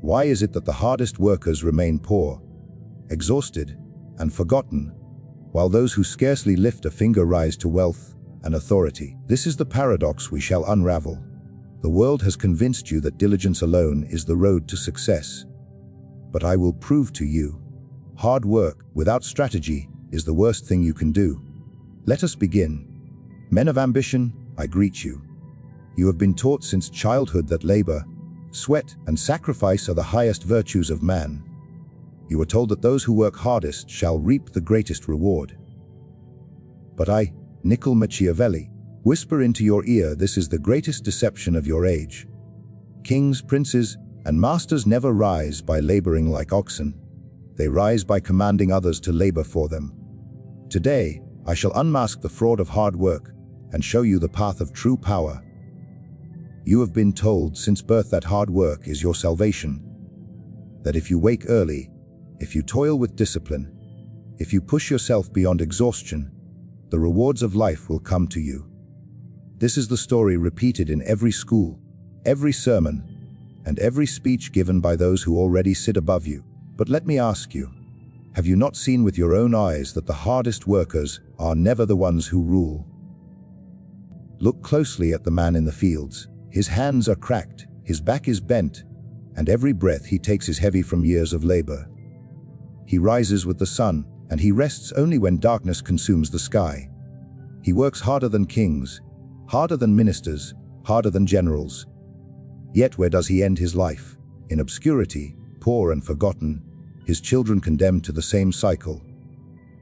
Why is it that the hardest workers remain poor, exhausted, and forgotten, while those who scarcely lift a finger rise to wealth and authority? This is the paradox we shall unravel. The world has convinced you that diligence alone is the road to success. But I will prove to you, hard work without strategy is the worst thing you can do. Let us begin. Men of ambition, I greet you. You have been taught since childhood that labor, sweat, and sacrifice are the highest virtues of man. You are told that those who work hardest shall reap the greatest reward. But I, Niccolò Machiavelli, whisper into your ear this is the greatest deception of your age. Kings, princes, and masters never rise by laboring like oxen. They rise by commanding others to labor for them. Today, I shall unmask the fraud of hard work and show you the path of true power. You have been told since birth that hard work is your salvation. That if you wake early, if you toil with discipline, if you push yourself beyond exhaustion, the rewards of life will come to you. This is the story repeated in every school, every sermon, and every speech given by those who already sit above you. But let me ask you, have you not seen with your own eyes that the hardest workers are never the ones who rule? Look closely at the man in the fields. His hands are cracked, his back is bent, and every breath he takes is heavy from years of labor. He rises with the sun, and he rests only when darkness consumes the sky. He works harder than kings, harder than ministers, harder than generals. Yet where does he end his life? In obscurity, poor and forgotten, his children condemned to the same cycle.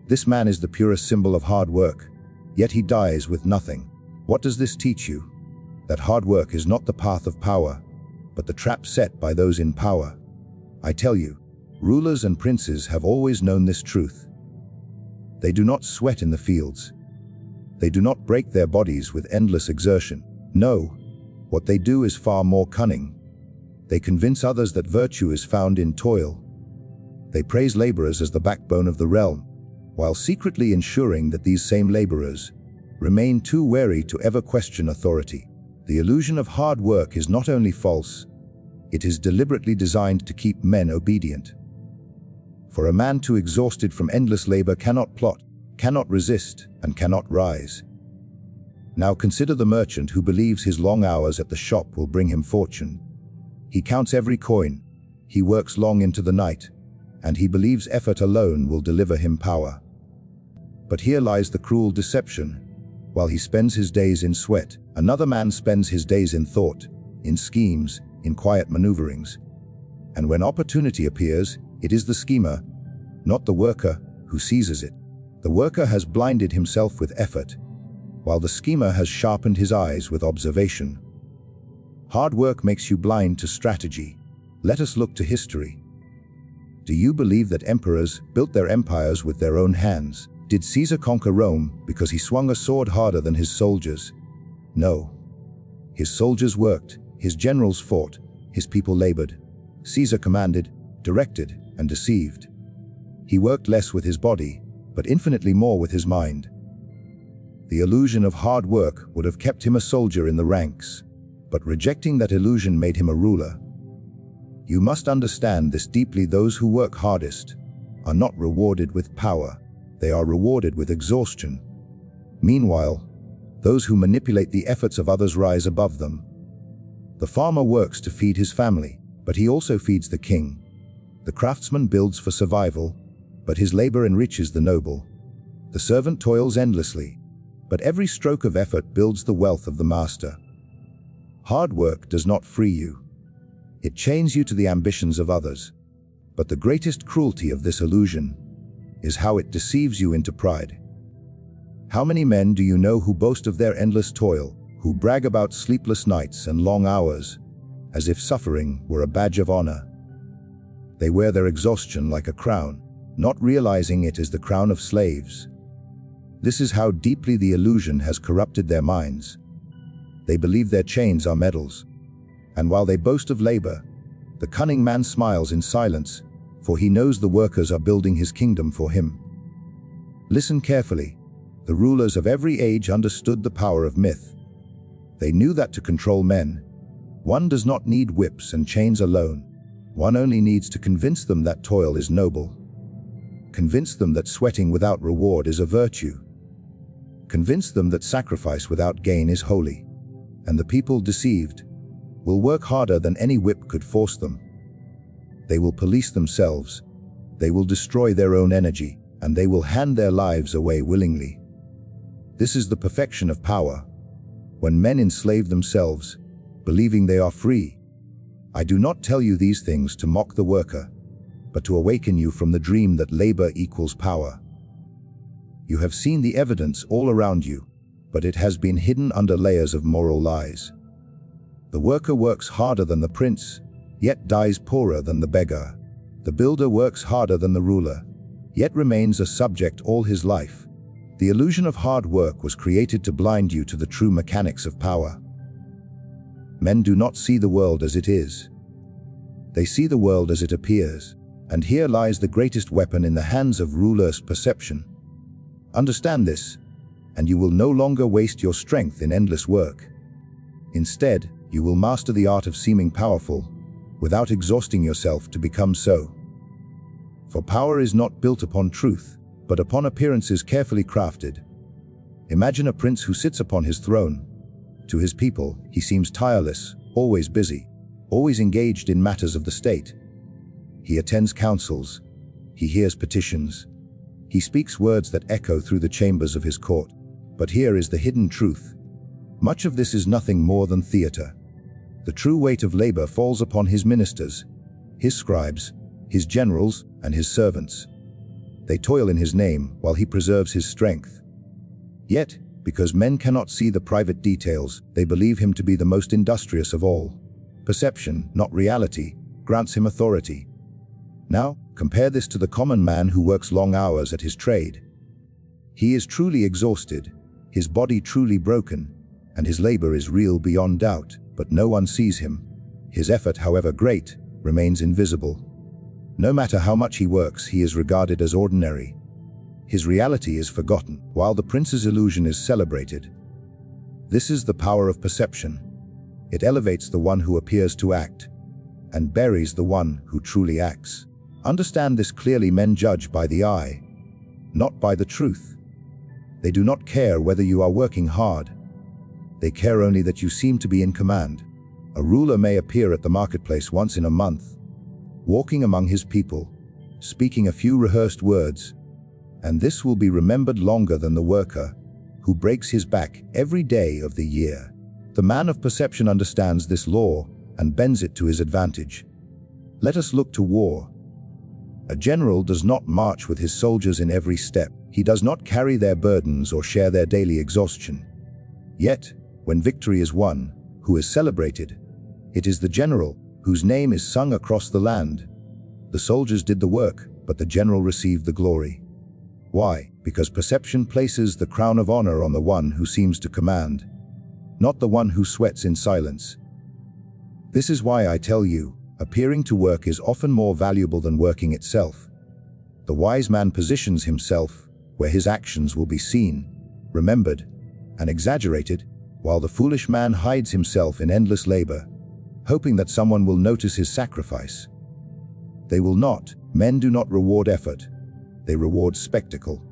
This man is the purest symbol of hard work, yet he dies with nothing. What does this teach you? That hard work is not the path of power, but the trap set by those in power. I tell you, rulers and princes have always known this truth. They do not sweat in the fields. They do not break their bodies with endless exertion. No, what they do is far more cunning. They convince others that virtue is found in toil. They praise laborers as the backbone of the realm, while secretly ensuring that these same laborers remain too wary to ever question authority. The illusion of hard work is not only false, it is deliberately designed to keep men obedient. For a man too exhausted from endless labor cannot plot, cannot resist, and cannot rise. Now consider the merchant who believes his long hours at the shop will bring him fortune. He counts every coin, he works long into the night, and he believes effort alone will deliver him power. But here lies the cruel deception. While he spends his days in sweat, another man spends his days in thought, in schemes, in quiet maneuverings. And when opportunity appears, it is the schemer, not the worker, who seizes it. The worker has blinded himself with effort, while the schemer has sharpened his eyes with observation. Hard work makes you blind to strategy. Let us look to history. Do you believe that emperors built their empires with their own hands? Did Caesar conquer Rome because he swung a sword harder than his soldiers? No. His soldiers worked, his generals fought, his people labored. Caesar commanded, directed, and deceived. He worked less with his body, but infinitely more with his mind. The illusion of hard work would have kept him a soldier in the ranks, but rejecting that illusion made him a ruler. You must understand this deeply. Those who work hardest are not rewarded with power. They are rewarded with exhaustion. Meanwhile, those who manipulate the efforts of others rise above them. The farmer works to feed his family, but he also feeds the king. The craftsman builds for survival, but his labor enriches the noble. The servant toils endlessly, but every stroke of effort builds the wealth of the master. Hard work does not free you. It chains you to the ambitions of others. But the greatest cruelty of this illusion is how it deceives you into pride. How many men do you know who boast of their endless toil, who brag about sleepless nights and long hours, as if suffering were a badge of honor? They wear their exhaustion like a crown, not realizing it is the crown of slaves. This is how deeply the illusion has corrupted their minds. They believe their chains are medals. And while they boast of labor, the cunning man smiles in silence, for he knows the workers are building his kingdom for him. Listen carefully. The rulers of every age understood the power of myth. They knew that to control men, one does not need whips and chains alone. One only needs to convince them that toil is noble. Convince them that sweating without reward is a virtue. Convince them that sacrifice without gain is holy. And the people deceived will work harder than any whip could force them. They will police themselves. They will destroy their own energy, and they will hand their lives away willingly. This is the perfection of power, when men enslave themselves, believing they are free. I do not tell you these things to mock the worker, but to awaken you from the dream that labor equals power. You have seen the evidence all around you, but it has been hidden under layers of moral lies. The worker works harder than the prince, yet dies poorer than the beggar. The builder works harder than the ruler, yet remains a subject all his life. The illusion of hard work was created to blind you to the true mechanics of power. Men do not see the world as it is. They see the world as it appears, and here lies the greatest weapon in the hands of rulers: perception. Understand this, and you will no longer waste your strength in endless work. Instead, you will master the art of seeming powerful, without exhausting yourself to become so. For power is not built upon truth, but upon appearances carefully crafted. Imagine a prince who sits upon his throne. To his people, he seems tireless, always busy, always engaged in matters of the state. He attends councils. He hears petitions. He speaks words that echo through the chambers of his court. But here is the hidden truth. Much of this is nothing more than theater. The true weight of labor falls upon his ministers, his scribes, his generals, and his servants. They toil in his name while he preserves his strength. Yet, because men cannot see the private details, they believe him to be the most industrious of all. Perception, not reality, grants him authority. Now, compare this to the common man who works long hours at his trade. He is truly exhausted, his body truly broken, and his labor is real beyond doubt, but no one sees him. His effort, however great, remains invisible. No matter how much he works, he is regarded as ordinary. His reality is forgotten, while the prince's illusion is celebrated. This is the power of perception. It elevates the one who appears to act, and buries the one who truly acts. Understand this clearly: men judge by the eye, not by the truth. They do not care whether you are working hard. They care only that you seem to be in command. A ruler may appear at the marketplace once in a month, walking among his people, speaking a few rehearsed words, and this will be remembered longer than the worker who breaks his back every day of the year. The man of perception understands this law and bends it to his advantage. Let us look to war. A general does not march with his soldiers in every step. He does not carry their burdens or share their daily exhaustion. Yet, when victory is won, who is celebrated? It is the general, whose name is sung across the land. The soldiers did the work, but the general received the glory. Why? Because perception places the crown of honor on the one who seems to command, not the one who sweats in silence. This is why I tell you, appearing to work is often more valuable than working itself. The wise man positions himself where his actions will be seen, remembered, and exaggerated, while the foolish man hides himself in endless labor, hoping that someone will notice his sacrifice. They will not. Men do not reward effort. They reward spectacle.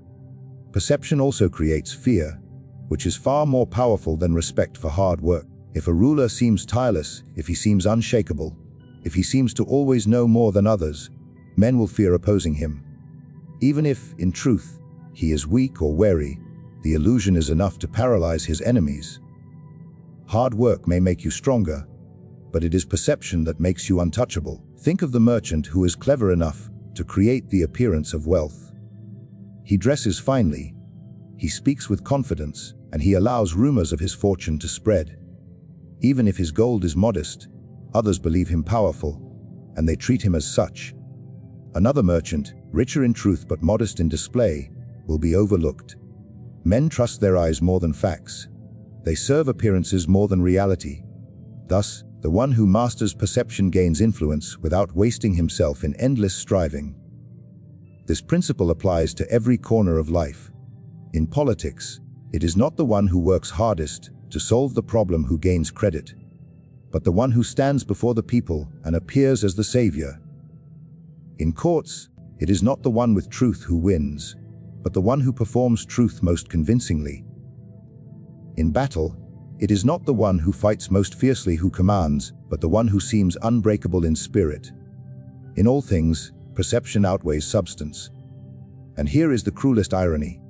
Perception also creates fear, which is far more powerful than respect for hard work. If a ruler seems tireless, if he seems unshakable, if he seems to always know more than others, men will fear opposing him. Even if, in truth, he is weak or wary, the illusion is enough to paralyze his enemies. Hard work may make you stronger, but it is perception that makes you untouchable. Think of the merchant who is clever enough to create the appearance of wealth. He dresses finely, he speaks with confidence, and he allows rumors of his fortune to spread. Even if his gold is modest, others believe him powerful, and they treat him as such. Another merchant, richer in truth but modest in display, will be overlooked. Men trust their eyes more than facts. They serve appearances more than reality. Thus, the one who masters perception gains influence without wasting himself in endless striving. This principle applies to every corner of life. In politics, it is not the one who works hardest to solve the problem who gains credit. but the one who stands before the people and appears as the savior. In courts, it is not the one with truth who wins, but the one who performs truth most convincingly. In battle, it is not the one who fights most fiercely who commands, but the one who seems unbreakable in spirit. In all things, perception outweighs substance. And here is the cruelest irony.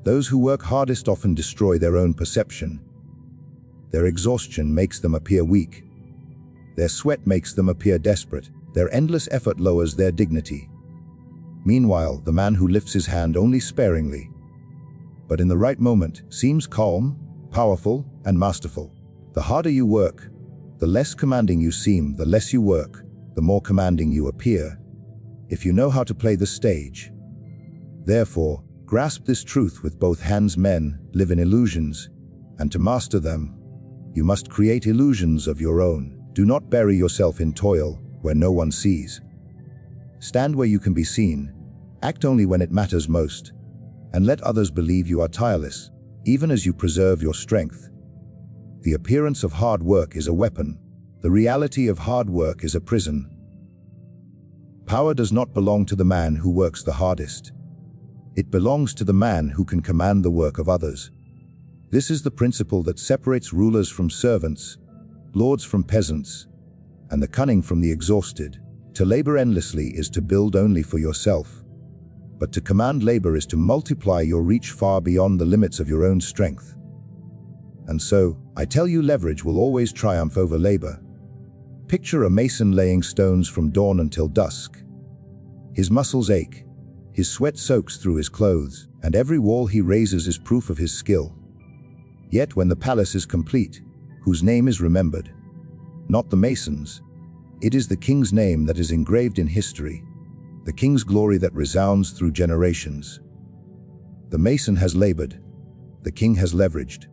Those who work hardest often destroy their own perception. Their exhaustion makes them appear weak. Their sweat makes them appear desperate. Their endless effort lowers their dignity. Meanwhile, the man who lifts his hand only sparingly, but in the right moment, seems calm, powerful, and masterful. The harder you work, the less commanding you seem. The less you work, the more commanding you appear, if you know how to play the stage. Therefore, grasp this truth with both hands. Men live in illusions, and to master them, you must create illusions of your own. Do not bury yourself in toil where no one sees. Stand where you can be seen, act only when it matters most, and let others believe you are tireless, even as you preserve your strength. The appearance of hard work is a weapon. The reality of hard work is a prison. Power does not belong to the man who works the hardest. It belongs to the man who can command the work of others. This is the principle that separates rulers from servants, lords from peasants, and the cunning from the exhausted. To labor endlessly is to build only for yourself, but to command labor is to multiply your reach far beyond the limits of your own strength. And so, I tell you, leverage will always triumph over labor. Picture a mason laying stones from dawn until dusk. His muscles ache, his sweat soaks through his clothes, and every wall he raises is proof of his skill. Yet when the palace is complete, whose name is remembered? Not the mason's. It is the king's name that is engraved in history, the king's glory that resounds through generations. The mason has labored, the king has leveraged.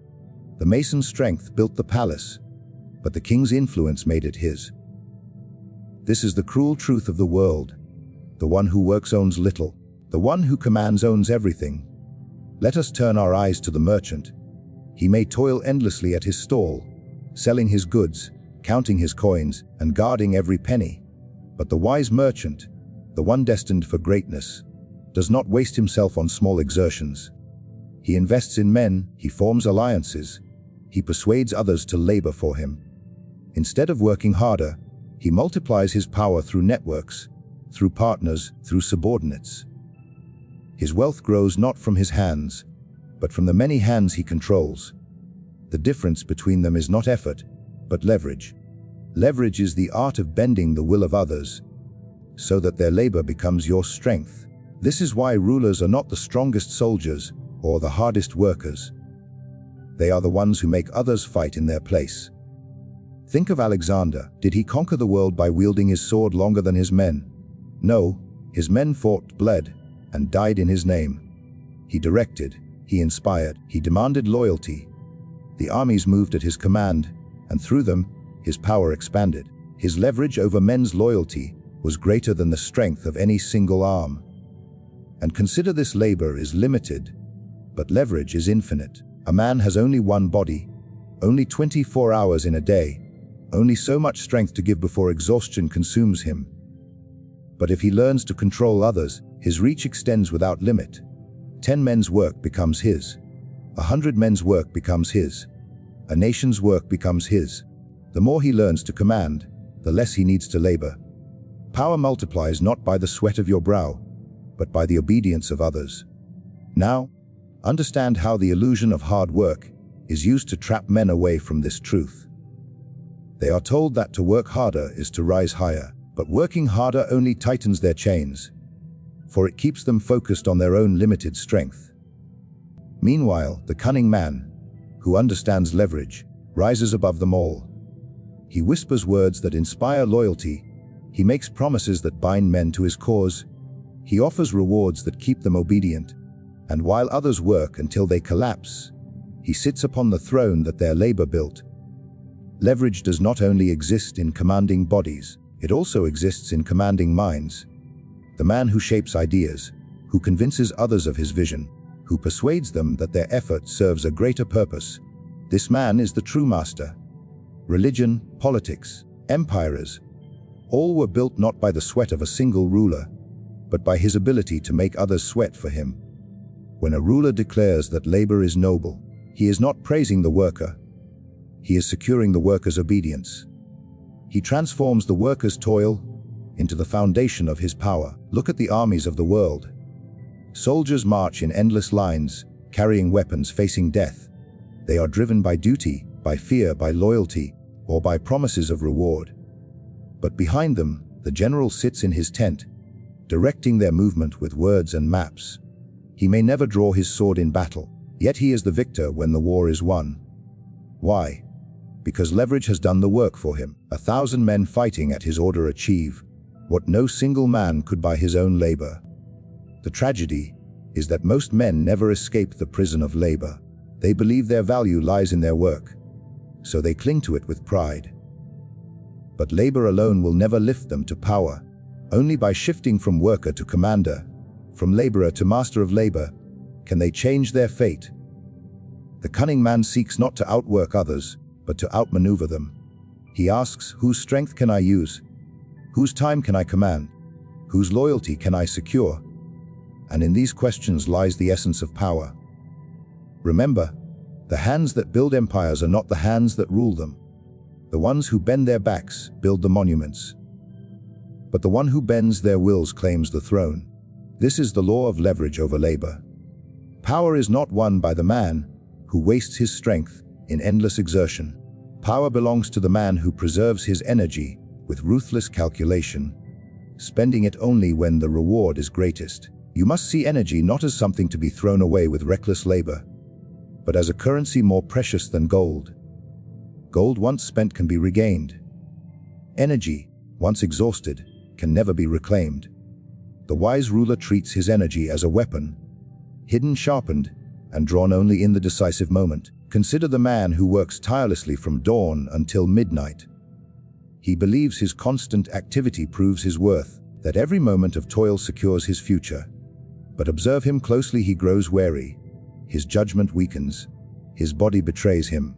The mason's strength built the palace, but the king's influence made it his. This is the cruel truth of the world. The one who works owns little, the one who commands owns everything. Let us turn our eyes to the merchant. He may toil endlessly at his stall, selling his goods, counting his coins, and guarding every penny. But the wise merchant, the one destined for greatness, does not waste himself on small exertions. He invests in men, he forms alliances, he persuades others to labor for him. Instead of working harder, he multiplies his power through networks, through partners, through subordinates. His wealth grows not from his hands, but from the many hands he controls. The difference between them is not effort, but leverage. Leverage is the art of bending the will of others, so that their labor becomes your strength. This is why rulers are not the strongest soldiers or the hardest workers. They are the ones who make others fight in their place. Think of Alexander. Did he conquer the world by wielding his sword longer than his men? No, his men fought, bled, and died in his name. He directed, he inspired, he demanded loyalty. The armies moved at his command, and through them, his power expanded. His leverage over men's loyalty was greater than the strength of any single arm. And consider this: labor is limited, but leverage is infinite. A man has only one body, only 24 hours in a day, only so much strength to give before exhaustion consumes him. But if he learns to control others, his reach extends without limit. 10 men's work becomes his. 100 men's work becomes his. A nation's work becomes his. The more he learns to command, the less he needs to labor. Power multiplies not by the sweat of your brow, but by the obedience of others. Now, understand how the illusion of hard work is used to trap men away from this truth. They are told that to work harder is to rise higher, but working harder only tightens their chains, for it keeps them focused on their own limited strength. Meanwhile, the cunning man, who understands leverage, rises above them all. He whispers words that inspire loyalty. He makes promises that bind men to his cause. He offers rewards that keep them obedient. And while others work until they collapse, he sits upon the throne that their labor built. Leverage does not only exist in commanding bodies, it also exists in commanding minds. The man who shapes ideas, who convinces others of his vision, who persuades them that their effort serves a greater purpose, this man is the true master. religion, politics, empires, all were built not by the sweat of a single ruler, but by his ability to make others sweat for him. When a ruler declares that labor is noble, he is not praising the worker. He is securing the worker's obedience. He transforms the worker's toil into the foundation of his power. Look at the armies of the world. Soldiers march in endless lines, carrying weapons, facing death. They are driven by duty, by fear, by loyalty, or by promises of reward. But behind them, the general sits in his tent, directing their movement with words and maps. He may never draw his sword in battle, yet he is the victor when the war is won. Why? Because leverage has done the work for him. 1,000 men fighting at his order achieve what no single man could by his own labor. The tragedy is that most men never escape the prison of labor. They believe their value lies in their work, so they cling to it with pride. But labor alone will never lift them to power. Only by shifting from worker to commander, from laborer to master of labor, can they change their fate. The cunning man seeks not to outwork others, but to outmaneuver them. He asks, whose strength can I use? Whose time can I command? Whose loyalty can I secure? And in these questions lies the essence of power. Remember, the hands that build empires are not the hands that rule them. The ones who bend their backs build the monuments. But the one who bends their wills claims the throne. This is the law of leverage over labor. Power is not won by the man who wastes his strength in endless exertion. Power belongs to the man who preserves his energy with ruthless calculation, spending it only when the reward is greatest. You must see energy not as something to be thrown away with reckless labor, but as a currency more precious than gold. Gold once spent can be regained. Energy, once exhausted, can never be reclaimed. The wise ruler treats his energy as a weapon, hidden, sharpened, and drawn only in the decisive moment. Consider the man who works tirelessly from dawn until midnight. He believes his constant activity proves his worth, that every moment of toil secures his future. But observe him closely, he grows weary. His judgment weakens. His body betrays him.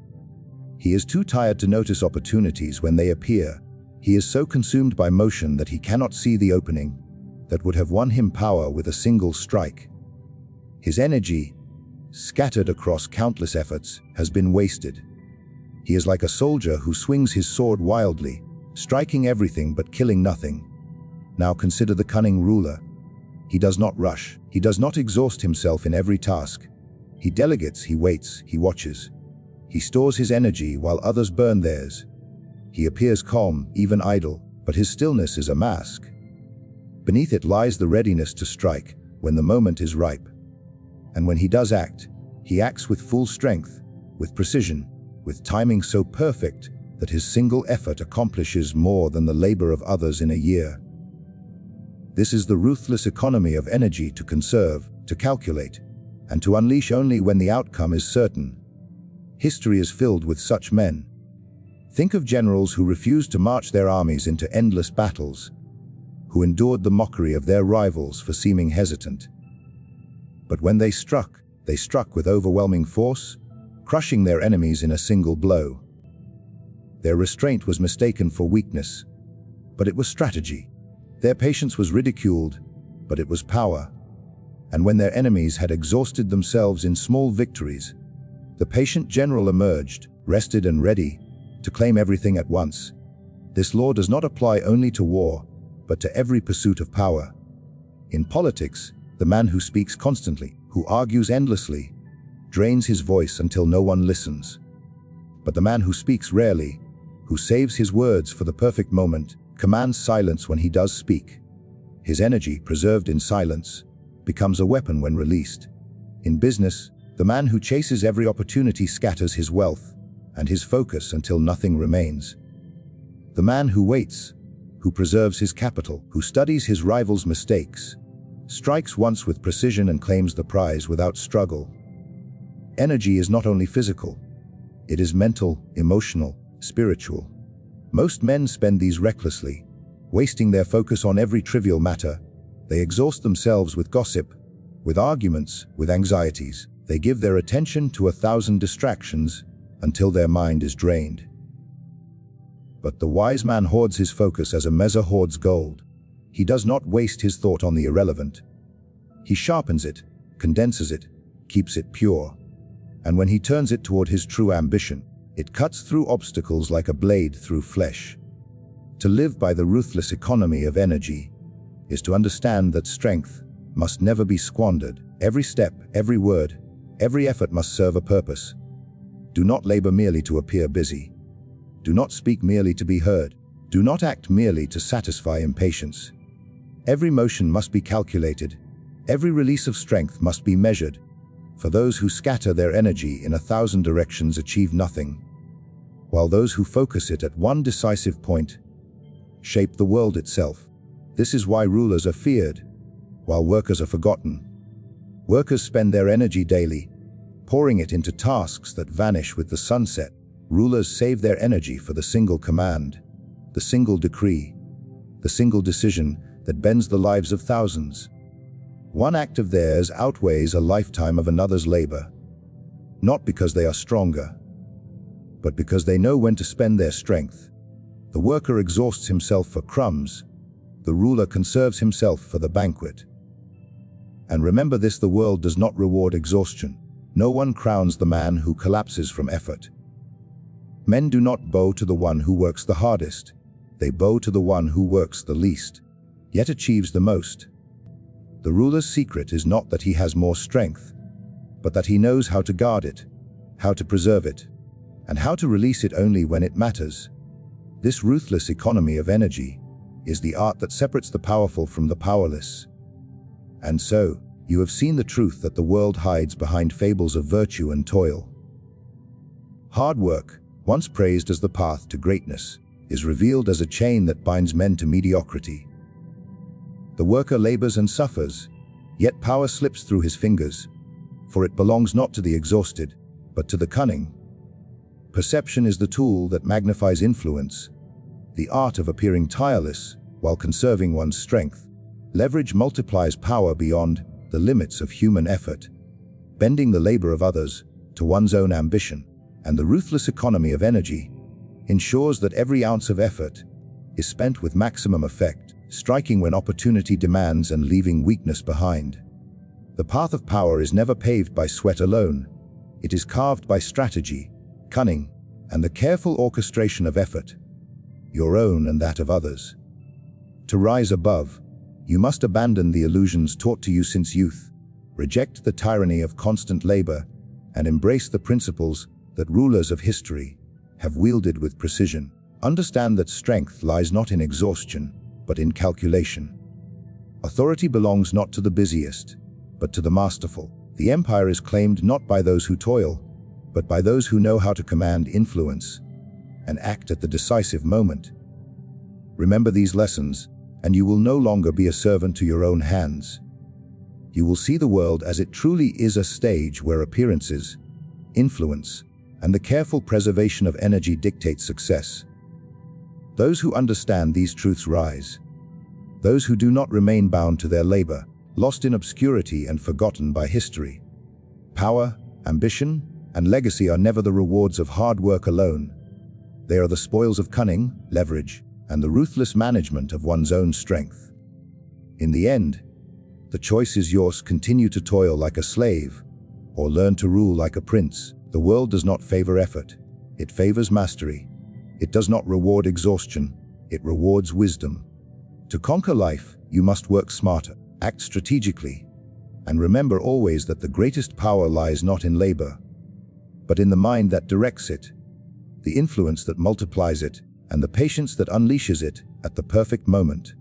He is too tired to notice opportunities when they appear. He is so consumed by motion that he cannot see the opening that would have won him power with a single strike. His energy, scattered across countless efforts, has been wasted. He is like a soldier who swings his sword wildly, striking everything but killing nothing. Now consider the cunning ruler. He does not rush. He does not exhaust himself in every task. He delegates, he waits, he watches. He stores his energy while others burn theirs. He appears calm, even idle, but his stillness is a mask. Beneath it lies the readiness to strike when the moment is ripe. And when he does act, he acts with full strength, with precision, with timing so perfect that his single effort accomplishes more than the labor of others in a year. This is the ruthless economy of energy, to conserve, to calculate, and to unleash only when the outcome is certain. History is filled with such men. Think of generals who refused to march their armies into endless battles, who endured the mockery of their rivals for seeming hesitant. But when they struck with overwhelming force, crushing their enemies in a single blow. Their restraint was mistaken for weakness, but it was strategy. Their patience was ridiculed, but it was power. And when their enemies had exhausted themselves in small victories, the patient general emerged, rested and ready, to claim everything at once. This law does not apply only to war, but to every pursuit of power. In politics, the man who speaks constantly, who argues endlessly, drains his voice until no one listens. But the man who speaks rarely, who saves his words for the perfect moment, commands silence when he does speak. His energy, preserved in silence, becomes a weapon when released. In business, the man who chases every opportunity scatters his wealth and his focus until nothing remains. The man who waits, who preserves his capital, who studies his rival's mistakes, strikes once with precision and claims the prize without struggle. Energy is not only physical, it is mental, emotional, spiritual. Most men spend these recklessly, wasting their focus on every trivial matter. They exhaust themselves with gossip, with arguments, with anxieties. They give their attention to 1,000 distractions until their mind is drained. But the wise man hoards his focus as a measure hoards gold. He does not waste his thought on the irrelevant. He sharpens it, condenses it, keeps it pure. And when he turns it toward his true ambition, it cuts through obstacles like a blade through flesh. To live by the ruthless economy of energy is to understand that strength must never be squandered. Every step, every word, every effort must serve a purpose. Do not labor merely to appear busy. Do not speak merely to be heard. Do not act merely to satisfy impatience. Every motion must be calculated. Every release of strength must be measured. For those who scatter their energy in 1,000 directions achieve nothing, while those who focus it at one decisive point shape the world itself. This is why rulers are feared, while workers are forgotten. Workers spend their energy daily, pouring it into tasks that vanish with the sunset. Rulers save their energy for the single command, the single decree, the single decision that bends the lives of thousands. One act of theirs outweighs a lifetime of another's labor, not because they are stronger, but because they know when to spend their strength. The worker exhausts himself for crumbs, the ruler conserves himself for the banquet. And remember this: the world does not reward exhaustion. No one crowns the man who collapses from effort. Men do not bow to the one who works the hardest. They bow to the one who works the least, yet achieves the most. The ruler's secret is not that he has more strength, but that he knows how to guard it, how to preserve it, and how to release it only when it matters. This ruthless economy of energy is the art that separates the powerful from the powerless. And so, you have seen the truth that the world hides behind fables of virtue and toil. Hard work, once praised as the path to greatness, is revealed as a chain that binds men to mediocrity. The worker labors and suffers, yet power slips through his fingers, for it belongs not to the exhausted, but to the cunning. Perception is the tool that magnifies influence, the art of appearing tireless while conserving one's strength. Leverage multiplies power beyond the limits of human effort, bending the labor of others to one's own ambition. And the ruthless economy of energy ensures that every ounce of effort is spent with maximum effect, striking when opportunity demands and leaving weakness behind. The path of power is never paved by sweat alone. It is carved by strategy, cunning, and the careful orchestration of effort, your own and that of others. To rise above, you must abandon the illusions taught to you since youth, reject the tyranny of constant labor, and embrace the principles that rulers of history have wielded with precision. Understand that strength lies not in exhaustion, but in calculation. Authority belongs not to the busiest, but to the masterful. The empire is claimed not by those who toil, but by those who know how to command influence and act at the decisive moment. Remember these lessons, and you will no longer be a servant to your own hands. You will see the world as it truly is, a stage where appearances, influence, and the careful preservation of energy dictate success. Those who understand these truths rise. Those who do not remain bound to their labor, lost in obscurity and forgotten by history. Power, ambition, and legacy are never the rewards of hard work alone. They are the spoils of cunning, leverage, and the ruthless management of one's own strength. In the end, the choice is yours: continue to toil like a slave, or learn to rule like a prince. The world does not favor effort, it favors mastery. It does not reward exhaustion, it rewards wisdom. To conquer life, you must work smarter, act strategically, and remember always that the greatest power lies not in labor, but in the mind that directs it, the influence that multiplies it, and the patience that unleashes it at the perfect moment.